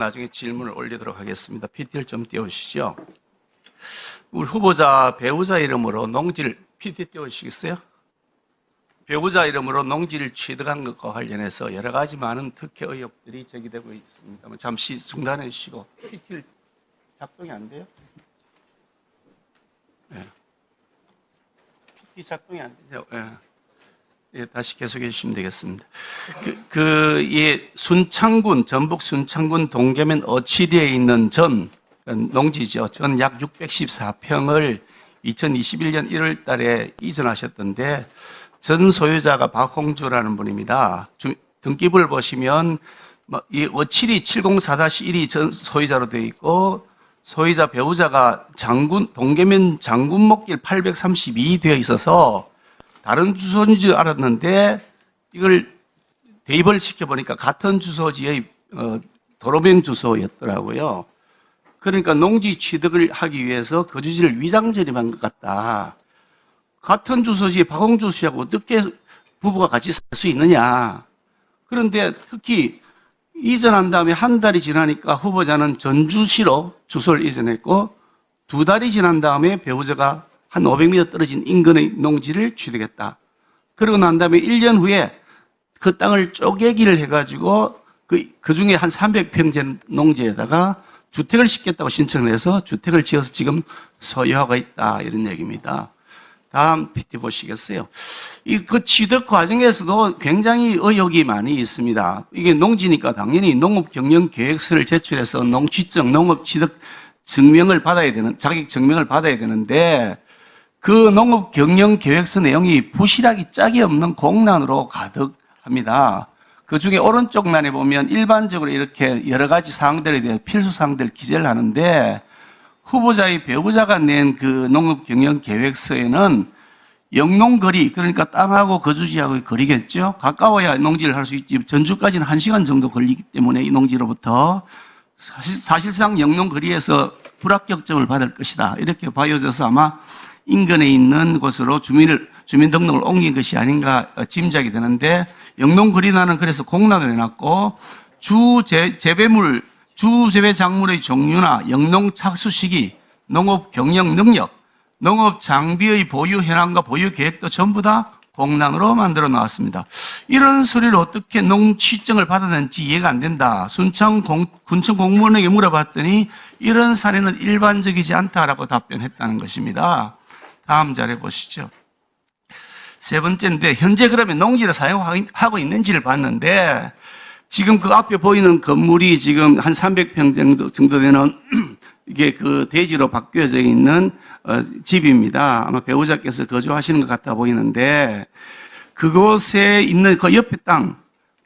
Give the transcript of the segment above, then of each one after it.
나중에 질문을 올리도록 하겠습니다. PT를 좀 띄워주시죠. 우리 후보자 배우자 이름으로 농지를 PT 띄워주시겠어요? 배우자 이름으로 농지를 취득한 것과 관련해서 여러 가지 많은 특혜 의혹들이 제기되고 있습니다. 잠시 중단해 주시고 PT를 작동이 안 돼요? 네. PT 작동이 안 되죠? 네. 예, 다시 계속해 주시면 되겠습니다. 순창군, 전북 순창군 동계면 어치리에 있는 농지죠. 전 약 614평을 2021년 1월 달에 이전하셨던데, 전 소유자가 박홍주라는 분입니다. 등기부를 보시면, 이 어치리 704-1이 전 소유자로 되어 있고, 소유자 배우자가 동계면 장군목길 832 되어 있어서, 다른 주소인 줄 알았는데 이걸 대입을 시켜보니까 같은 주소지의 도로변 주소였더라고요. 그러니까 농지 취득을 하기 위해서 거주지를 위장 전입한 것 같다. 같은 주소지에 박홍주 씨하고 어떻게 부부가 같이 살 수 있느냐. 그런데 특히 이전한 다음에 한 달이 지나니까 후보자는 전주시로 주소를 이전했고 2달이 지난 다음에 배우자가 한 500m 떨어진 인근의 농지를 취득했다. 그러고 난 다음에 1년 후에 그 땅을 쪼개기를 해가지고 그 중에 한 300평 농지에다가 주택을 짓겠다고 신청을 해서 주택을 지어서 지금 소유하고 있다. 이런 얘기입니다. 다음 PT 보시겠어요? 그 취득 과정에서도 굉장히 의혹이 많이 있습니다. 이게 농지니까 당연히 농업경영계획서를 제출해서 농취증, 농업취득 증명을 받아야 되는, 자격 증명을 받아야 되는데 그 농업경영계획서 내용이 부실하기 짝이 없는 공란으로 가득합니다. 그 중에 오른쪽 난에 보면 일반적으로 이렇게 여러 가지 사항들에 대해 필수 사항들을 기재를 하는데 후보자의 배우자가 낸 그 농업경영계획서에는 영농거리, 그러니까 땅하고 거주지하고의 거리겠죠. 가까워야 농지를 할 수 있지. 전주까지는 1시간 정도 걸리기 때문에 이 농지로부터 사실상 영농거리에서 불합격점을 받을 것이다. 이렇게 봐여져서 아마 인근에 있는 곳으로 주민등록을 옮긴 것이 아닌가 짐작이 되는데, 영농거리나는 그래서 공란을 해놨고, 주재배 작물의 종류나 영농 착수 시기, 농업 경영 능력, 농업 장비의 보유 현황과 보유 계획도 전부 다 공란으로 만들어 나왔습니다. 이런 서류를 어떻게 농취증을 받았는지 이해가 안 된다. 군청 공무원에게 물어봤더니 이런 사례는 일반적이지 않다라고 답변했다는 것입니다. 다음 자료 보시죠. 세 번째인데, 현재 그러면 농지를 사용하고 있는지를 봤는데, 지금 그 앞에 보이는 건물이 지금 한 300평 정도 되는 이게 그 대지로 바뀌어져 있는 집입니다. 아마 배우자께서 거주하시는 것 같아 보이는데, 그곳에 있는 그 옆에 땅,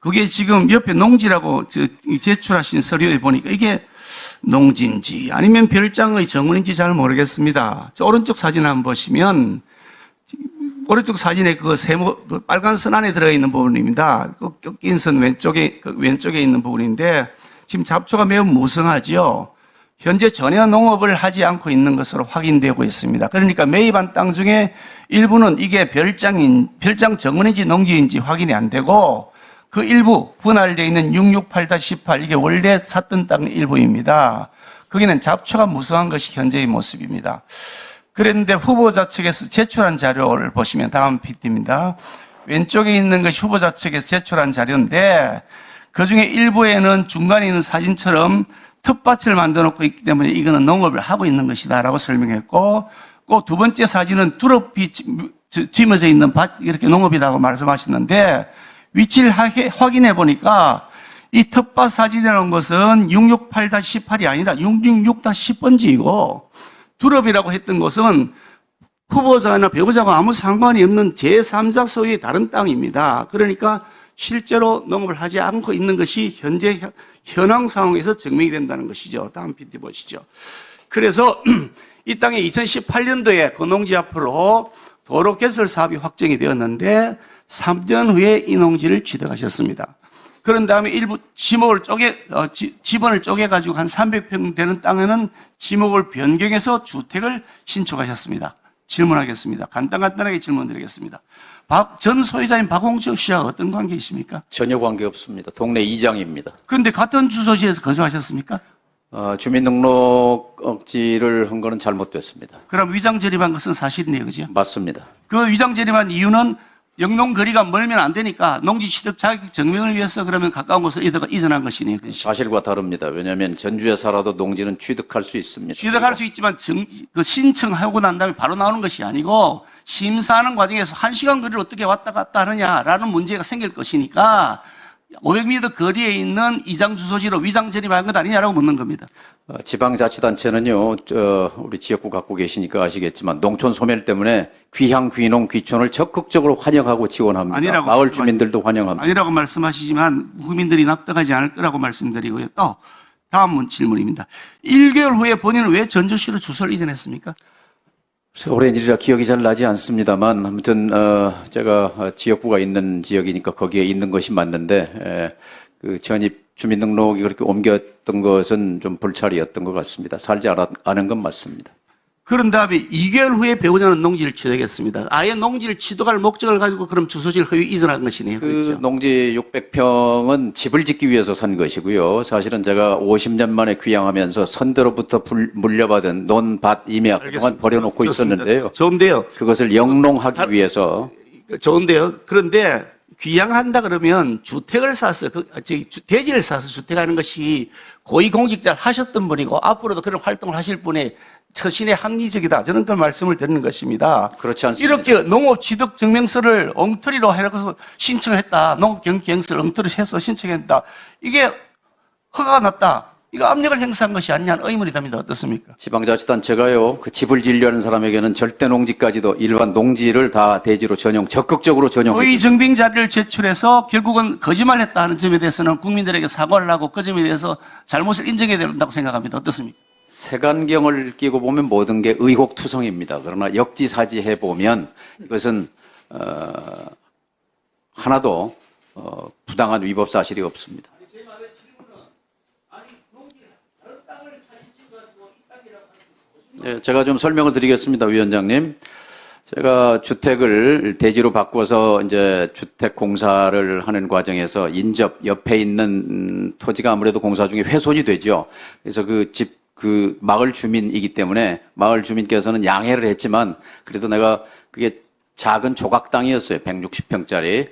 그게 지금 옆에 농지라고 제출하신 서류에 보니까 이게 농지인지 아니면 별장의 정원인지 잘 모르겠습니다. 저 오른쪽 사진 한번 보시면 오른쪽 사진에 그 빨간 선 안에 들어있는 부분입니다. 그 꺾인 선 왼쪽에 있는 부분인데 지금 잡초가 매우 무성하죠. 현재 전혀 농업을 하지 않고 있는 것으로 확인되고 있습니다. 그러니까 매입한 땅 중에 일부는 이게 별장 정원인지 농지인지 확인이 안 되고 그 일부 분할되어 있는 668-18 이게 원래 샀던 땅 일부입니다. 거기는 잡초가 무성한 것이 현재의 모습입니다. 그런데 후보자 측에서 제출한 자료를 보시면 다음 PT입니다. 왼쪽에 있는 것이 후보자 측에서 제출한 자료인데 그중에 일부에는 중간에 있는 사진처럼 텃밭을 만들어 놓고 있기 때문에 이거는 농업을 하고 있는 것이다 라고 설명했고, 그 두 번째 사진은 두릅이 짊어져 있는 밭, 이렇게 농업이라고 말씀하셨는데 위치를 확인해 보니까 이 텃밭 사진이라는 것은 668-18이 아니라 666-10번지이고 두릅이라고 했던 것은 후보자나 배우자가 아무 상관이 없는 제3자 소유의 다른 땅입니다. 그러니까 실제로 농업을 하지 않고 있는 것이 현재 현황 상황에서 증명이 된다는 것이죠. 다음 PT 보시죠. 그래서 이 땅에 2018년도에 그 농지 앞으로 도로 개설 사업이 확정이 되었는데 3년 후에 이 농지를 취득하셨습니다. 그런 다음에 일부 지번을 쪼개가지고 한 300평 되는 땅에는 지목을 변경해서 주택을 신축하셨습니다. 질문하겠습니다. 간단하게 질문드리겠습니다. 전 소유자인 박홍주 씨와 어떤 관계이십니까? 전혀 관계 없습니다. 동네 이장입니다. 그런데 같은 주소지에서 거주하셨습니까? 주민등록지를 한 거는 잘못됐습니다. 그럼 위장 재림한 것은 사실이네요, 그죠? 맞습니다. 그 위장 재림한 이유는 영농 거리가 멀면 안 되니까 농지 취득 자격 증명을 위해서 그러면 가까운 곳을 이전한 것이네요. 그죠? 사실과 다릅니다. 왜냐하면 전주에 살아도 농지는 취득할 수 있습니다. 취득할 수 있지만 그 신청하고 난 다음에 바로 나오는 것이 아니고 심사하는 과정에서 1시간 거리를 어떻게 왔다 갔다 하느냐라는 문제가 생길 것이니까 500m 거리에 있는 이장 주소지로 위장 재림한 것 아니냐라고 묻는 겁니다. 지방자치단체는요, 우리 지역구 갖고 계시니까 아시겠지만 농촌 소멸 때문에 귀향, 귀농, 귀촌을 적극적으로 환영하고 지원합니다. 아니라고 마을 주민들도 환영합니다. 아니라고 말씀하시지만 국민들이 납득하지 않을 거라고 말씀드리고요. 또 다음 질문입니다. 1개월 후에 본인은 왜 전주시로 주소를 이전했습니까? 오랜 일이라 기억이 잘 나지 않습니다만 아무튼 제가 지역구가 있는 지역이니까 거기에 있는 것이 맞는데 그 전입 주민등록이 그렇게 옮겼던 것은 좀 불찰이었던 것 같습니다. 살지 않은 건 맞습니다. 그런 다음에 2개월 후에 배우자는 농지를 취득했습니다. 아예 농지를 취득할 목적을 가지고 그럼 주소지를 허위 이전한 것이네요. 그 그렇죠? 농지 600평은 집을 짓기 위해서 산 것이고요. 사실은 제가 50년 만에 귀향하면서 선대로부터 물려받은 논밭 임약 동안 버려놓고 좋습니다. 있었는데요. 좋은데요. 그것을 영농하기 위해서 좋은데요. 그런데 귀향한다 그러면 주택을 사서 대지를 사서 주택하는 것이 고위공직자를 하셨던 분이고 앞으로도 그런 활동을 하실 분의 처신의 합리적이다. 저는 그 말씀을 드리는 것입니다. 그렇지 않습니다. 이렇게 농업 취득 증명서를 엉터리로 해서 신청을 했다. 농업 경기행서를 엉터리로 해서 신청했다. 이게 허가가 났다. 이거 압력을 행사한 것이 아니냐는 의문이 듭니다. 어떻습니까? 지방자치단체가요, 그 집을 지으려는 사람에게는 절대 농지까지도 일반 농지를 다 대지로 적극적으로 전용했습니다. 허위 증빙 자료를 제출해서 결국은 거짓말했다는 점에 대해서는 국민들에게 사과를 하고 그 점에 대해서 잘못을 인정해야 된다고 생각합니다. 어떻습니까? 색안경을 끼고 보면 모든 게 의혹투성입니다. 그러나 역지사지해 보면 이것은 하나도 부당한 위법 사실이 없습니다. 네, 제가 좀 설명을 드리겠습니다, 위원장님. 제가 주택을 대지로 바꿔서 이제 주택 공사를 하는 과정에서 인접 옆에 있는 토지가 아무래도 공사 중에 훼손이 되죠. 그래서 그 마을 주민이기 때문에 마을 주민께서는 양해를 했지만 그래도 내가 그게 작은 조각 땅이었어요. 160평짜리.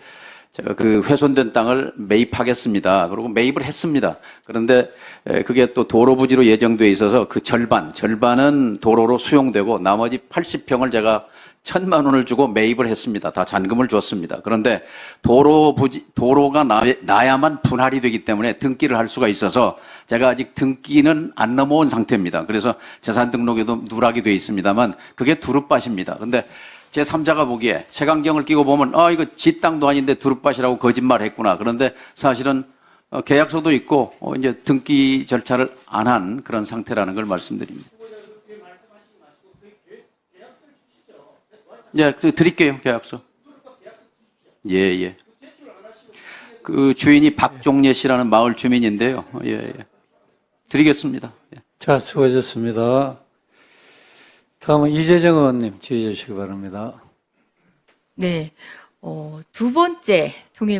제가 그 훼손된 땅을 매입하겠습니다. 그리고 매입을 했습니다. 그런데 그게 또 도로 부지로 예정돼 있어서 그 절반은 도로로 수용되고 나머지 80평을 제가 1,000만 원을 주고 매입을 했습니다. 다 잔금을 줬습니다. 그런데 도로가 나야만 분할이 되기 때문에 등기를 할 수가 있어서 제가 아직 등기는 안 넘어온 상태입니다. 그래서 재산 등록에도 누락이 되어 있습니다만 그게 두릅밭입니다. 근데 제3자가 보기에 색안경을 끼고 보면 이거 지 땅도 아닌데 두릅밭이라고 거짓말했구나. 그런데 사실은 계약서도 있고 이제 등기 절차를 안 한 그런 상태라는 걸 말씀드립니다. 예, 드릴게요, 계약서. 예. 그 주인이 박종례 씨라는 마을 주민인데요. 예. 드리겠습니다. 예. 자, 수고하셨습니다. 다음은 이재정 의원님 질의해 주시기 바랍니다. 네, 두 번째 통일